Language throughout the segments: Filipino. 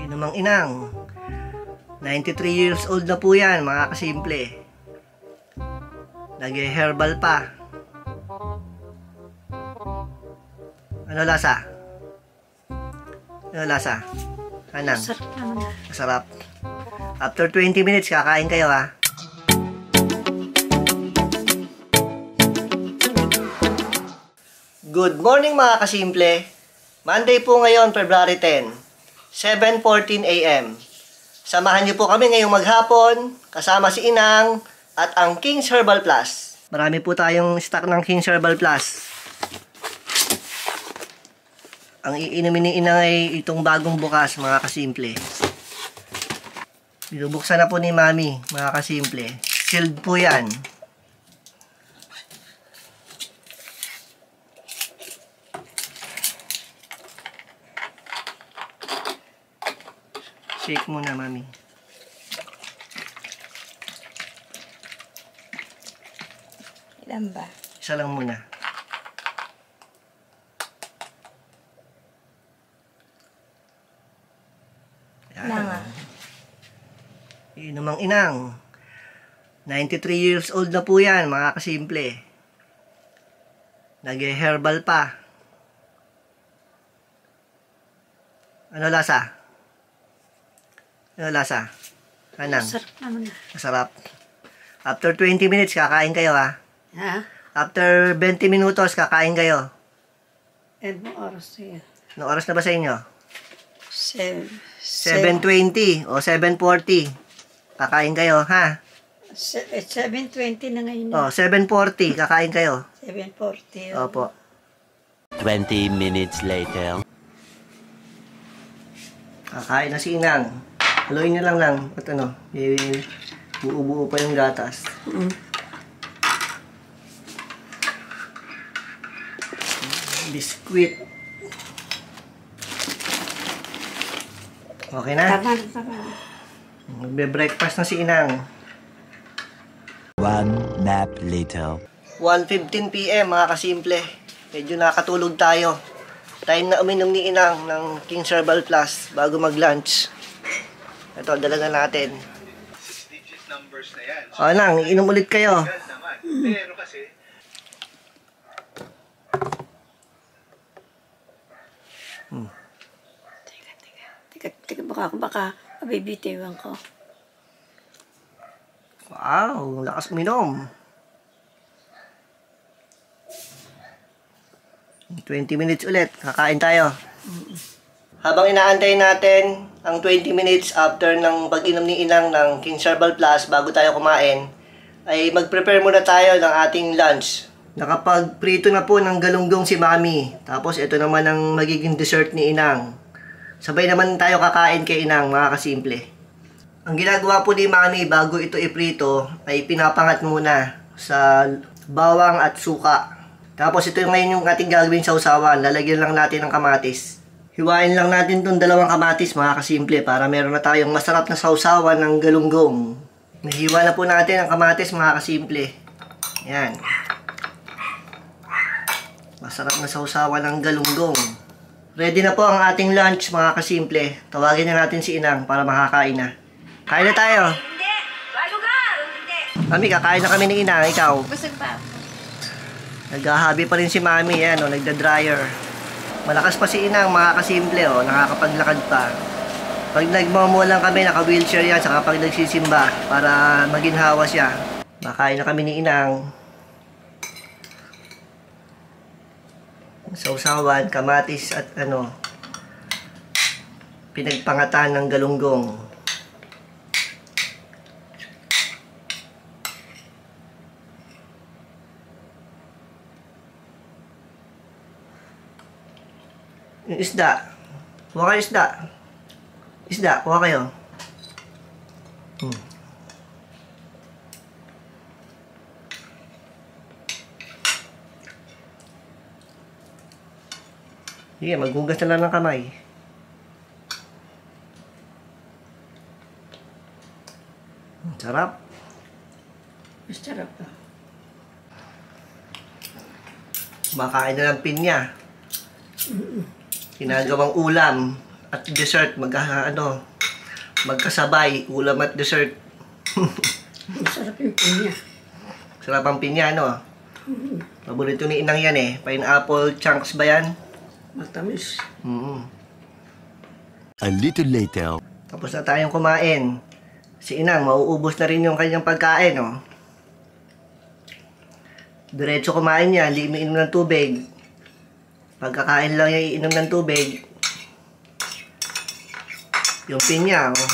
Inumang inang. 93 years old na po yan, mga kasimple. Nag-herbal pa. Ano lasa? Ano lasa? Anang? Masarap naman. Masarap. After 20 minutes, kakain kayo ha. Good morning mga kasimple. Monday po ngayon, February 10, 7:14 AM. Samahan niyo po kami ngayong maghapon, kasama si Inang at ang King's Herbal Plus. Marami po tayong stock ng King's Herbal Plus. Ang iinumin ni Inang ay itong bagong bukas, mga kasimple. Binubuksan na po ni Mami, mga kasimple. Sealed po yan. Shake muna, Mami. Ilan ba? Isa lang muna. Nanga. Inumang inang. 93 years old na po yan, mga kasimple. Nag-herbal pa. Ano lasa? Ano lasa? Anang? Masarap naman. Masarap. After 20 minutes, kakain kayo ha. Ha? After 20 minutos, kakain kayo. Anong oras yan? Anong oras na ba sa inyo? 7:20 o 7:40. Kakain kayo, ha? 7:20 na ngayon. O, 7:40. Kakain kayo. 7:40. Opo. 20 minutes later. Kakain na si Inang. Haluin niyo lang. At ano, buo-buo pa yung gatas. Biskuit. Okay na? Tama. Magbe-breakfast na si Inang. 1 nap later. 1:15 PM mga kasimple. Medyo nakatulog tayo. Time na uminom ni Inang ng King's Herbal Plus bago mag-lunch. Ito, dala na natin. 6-digit numbers na yan. O Nang, inom ulit kayo. Naman. Pero kasi, Teka, baka mabibitiwan ko. Wow, lakas uminom. 20 minutes ulit, kakain tayo. Habang inaantay natin ang 20 minutes after ng pag-inom ni Inang ng King's Herbal Plus bago tayo kumain, ay mag-prepare muna tayo ng ating lunch. Nakapag-prito na po ng galunggong si Mami. Tapos ito naman ang magiging dessert ni Inang. Sabay naman tayo kakain kay Inang, mga kasimple. Ang ginagawa po ni Mami bago ito iprito ay pinapangat muna sa bawang at suka. Tapos ito ngayon yung ating gagawin sa usawan. Lalagyan lang natin ng kamatis. Hiwain lang natin itong dalawang kamatis, mga kasimple, para meron na tayong masarap na sausawan ng galunggong. Nahiwa na po natin ang kamatis, mga kasimple. Yan. Masarap na sausawan ng galunggong. Ready na po ang ating lunch, mga kasimple. Tawagin na natin si Inang para makakain na. Kain na tayo. Hindi! Balugar! Hindi! Mami, kakain na kami ni Inang. Ikaw? Busog pa. Naghahabi pa rin si Mami. Yan, o, nagda-dryer. Malakas pa si Inang, mga kasimple. O, nakakapaglakad pa. Pag nagmumulang kami, naka-wheelchair yan. Saka pag nagsisimba, para maginhawa siya. Makain na kami ni Inang. Sausawan, kamatis at ano, pinagpangatan ng galunggong. Yung isda. Kuha kayo isda. Isda, kuha kayo. Sige, maghugas na lang ng kamay. Sarap. Masarap pa. Makain na ng pinya. Ginagawang ulam. at dessert, magkasabay, ulam at dessert. Masarap yung pinya. Sarap ang pinya, no? Paborito ni Inang yan eh. Pineapple chunks ba yan? Matamis. A little later. Tapos na tayong kumain. Si Inang, mauubos na rin yung kanyang pagkain, no? Diretso kumain niya, hindi umiinom ng tubig. Pagkakain lang yung iinom ng tubig. Yung pinya, oh.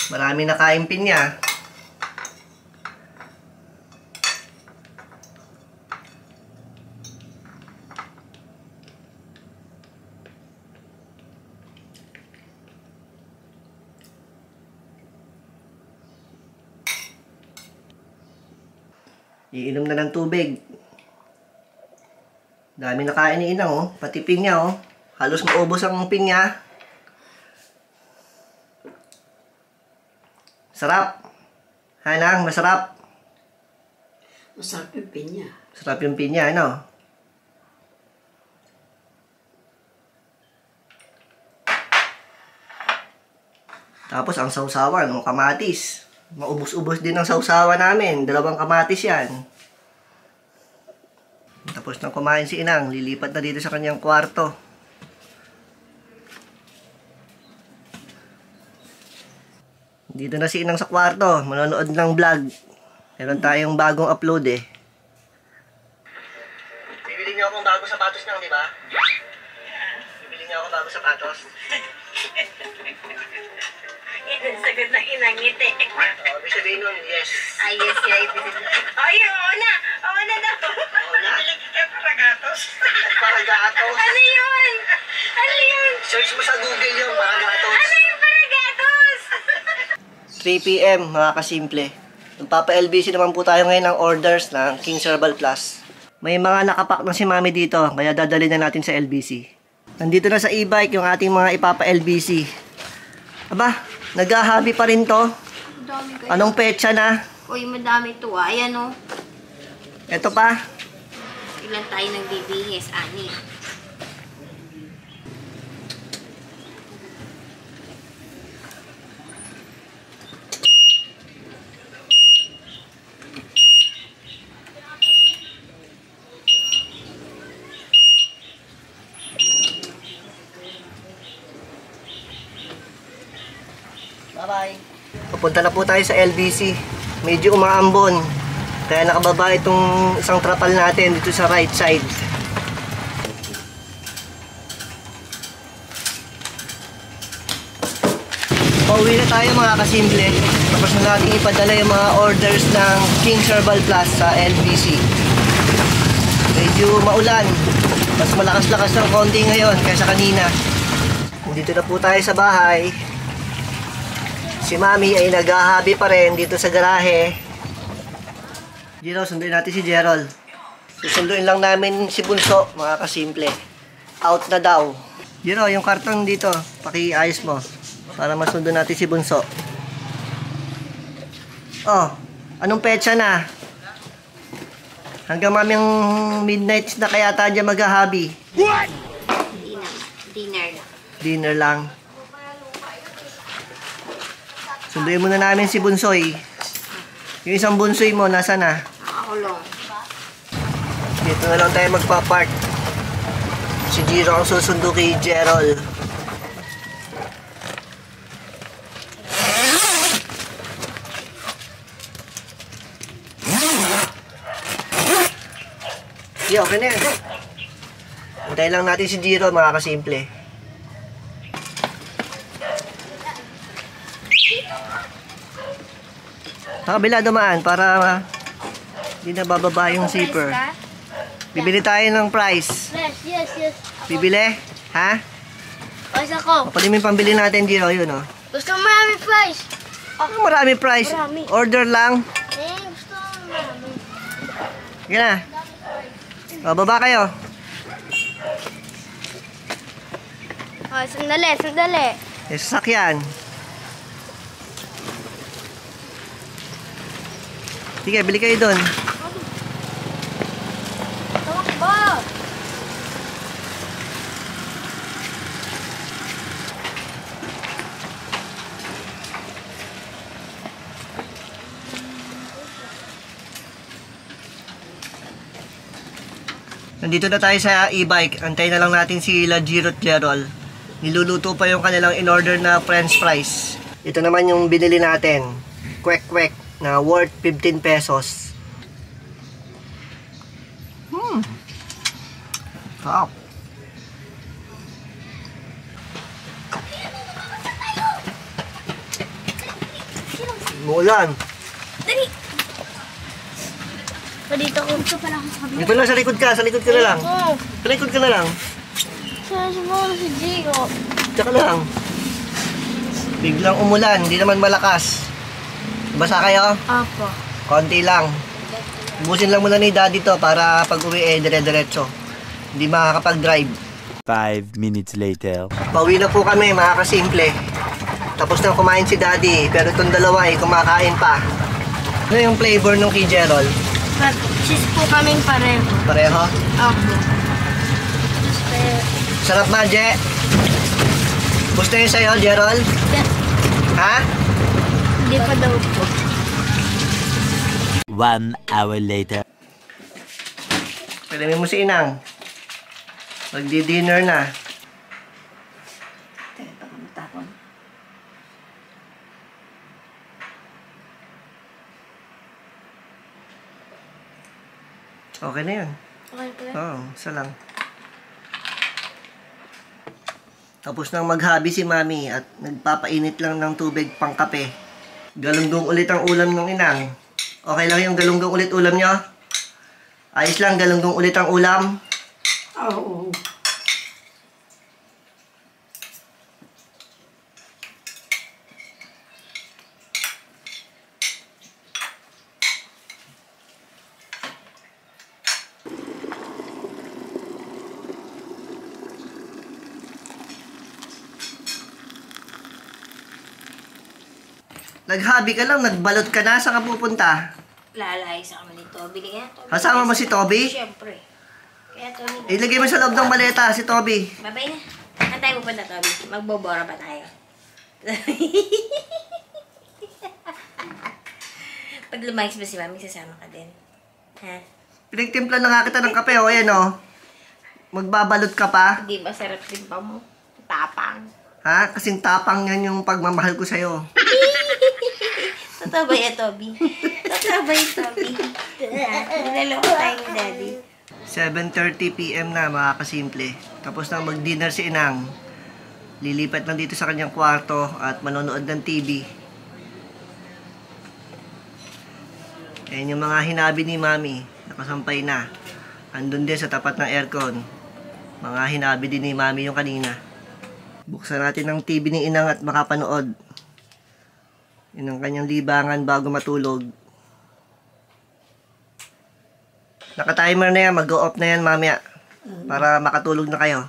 Marami nakain pinya. Iinom na ng tubig. Dami nakain ni Inang, oh. Pati pinya, oh. Halos maubos ang pinya. Sarap. Hanang, masarap. Masarap yung pinya. Sarap yung pinya, ano? Tapos ang sausawan, ang kamatis. Maubos-ubos din ang sausawan namin. 2 kamatis yan. Tapos nang kumain si Inang, lilipat na dito sa kanyang kwarto. Dito na si Inang sa kwarto, manonood ng vlog. Meron tayong bagong upload eh. Bibili niyo akong bagong sapatos nang, di ba? Bibili niyo akong bagong sapatos. Sagot ng inangiti. Ibig sabihin nun, yes. Ay, yes, yes. Ay, oo na. Oo na daw. Oo na. Bibili ka paragatos. Paragatos. Ano yun? Ano yun? Search mo sa Google yung paragatos. Ano yung paragatos? 3 p.m. mga kasimple. Magpapa-LBC naman po tayo ngayon ng orders ng King's Herbal Plus. May mga nakapak na si Mami dito, kaya dadalhin na natin sa LBC. Nandito na sa e-bike yung ating mga ipapa-LBC. Aba, nag-habi pa rin to. Dami kayo. Anong petsa na? Uy, madami to ah. Ayan o. Ito pa. Ilan tayo nang bibihis? Ani. Bye-bye. Papunta na po tayo sa LBC. Medyo umaambon. Kaya nakababa itong isang trapal natin dito sa right side. Pauwi na tayo mga kasimple. Tapos na natin ipadala yung mga orders ng King's Herbal Plus sa LBC. Medyo maulan. Mas malakas-lakas ng konti ngayon kaysa kanina. Dito na po tayo sa bahay. Si Mami ay naghahabi pa rin dito sa garahe. Jero, sunduin natin si Gerald. Susunduin lang namin si Bunso, mga kasimple. Out na daw. Jero, yung karton dito, pakiayos mo. Para masundo natin si Bunso. Oh, anong petsa na? Hanggang mamayang midnight na kaya tayo dyan maghahabi. Hindi na. Dinner na. Dinner lang. Sunduin muna namin si Bunsoy. Yung isang Bunsoy mo, nasa na? Nakakulong. Dito na lang tayo magpa-park. Si Jiro ang susundo kay Gerald. Yeah, okay na yan. Antayin lang natin si Jiro, mga kasimple. Sa kabila dumaan para hindi na bababa yung zipper. Bibili tayo ng price. Yes. Bibili? Ha? Price ako. Kapalin mo yung pambili natin, Jiro. Yun, oh. Gusto mo marami price? Marami price. Marami. Order lang. Gusto mo marami. Sige na. O, baba kayo. Sandali. Yung sasakyan. Sige, bili kayo doon. Tumakbo. Nandito na tayo sa e-bike. Antayin na lang natin si Lajiro at Gerald. Niluluto pa yung kanilang in-order na french fries. Ito naman yung binili natin. Kwek-kwek na worth 15 pesos. Sarap. Muulan. Dito ko. Ito pala ako sabi. Dito lang sa likod ka na lang. Oh, Sa likod ka na lang. saan siguro si Jigo? Tsaka lang. Biglang umulan, hindi naman malakas. Basa kayo? Apo. Konti lang. Busin lang muna ni Daddy to para pag uwi dire-diretso. Hindi makakapag-drive. 5 minutes later. Pauwi na po kami, mga kasimple. Tapos na kumain si Daddy, pero itong dalawa ay kumakain pa. Ano yung flavor nung kay Gerald? Cheese po kaming pareho. Pareho? Apo. Sarap ba, Je? Gusto yun sa'yo, Gerald? Ha? Hindi pa daw po. 1 hour later. Palamin mo si Inang. Magdi-dinner na. Teka, baka matapon. Okay na yun. Okay po. Oo, isa lang. Tapos nang maghabi si Mami at nagpapainit lang ng tubig pang kape. Galunggong ulit ang ulam ng Inang. Okay lang yung galunggong ulit ulam nyo? Ayos lang, galunggong ulit ang ulam. Oo. Naghabi ka lang, nagbalot ka na, saan ka pupunta? Lalay sa kami ni Toby. Kaya Toby. Kasama mo si Toby? Siyempre. Kaya Toby. Ilagay mo sa loob ng maleta si Toby. Babay na. Saan tayo pupunta, Toby? Magbobora pa tayo. Pag lumayas ba si Mami, sasama ka din. Ha? Pinagtimpla na nga kita ng kape, o yan o. Magbabalot ka pa. Hindi ba sarap din pa mo? Tapang. Ha? Kasing tapang yan yung pagmamahal ko sa'yo. Totoo ba yan, Toby? Totoo ba yan, Toby? Nilaloko tayo ni Daddy. 7:30 PM na, mga kasimple. Tapos na mag-dinner si Inang. Lilipat lang dito sa kanyang kwarto at manonood ng TV. Ayan yung mga hinabi ni Mami. Nakasampay na. Andun din sa tapat ng aircon. Mga hinabi din ni Mami yung kanina. Buksan natin ang TV ni Inang at makapanood. Yun ang kanyang libangan bago matulog. Naka-timer na yan, mag-go off na yan mamaya. Para makatulog na kayo.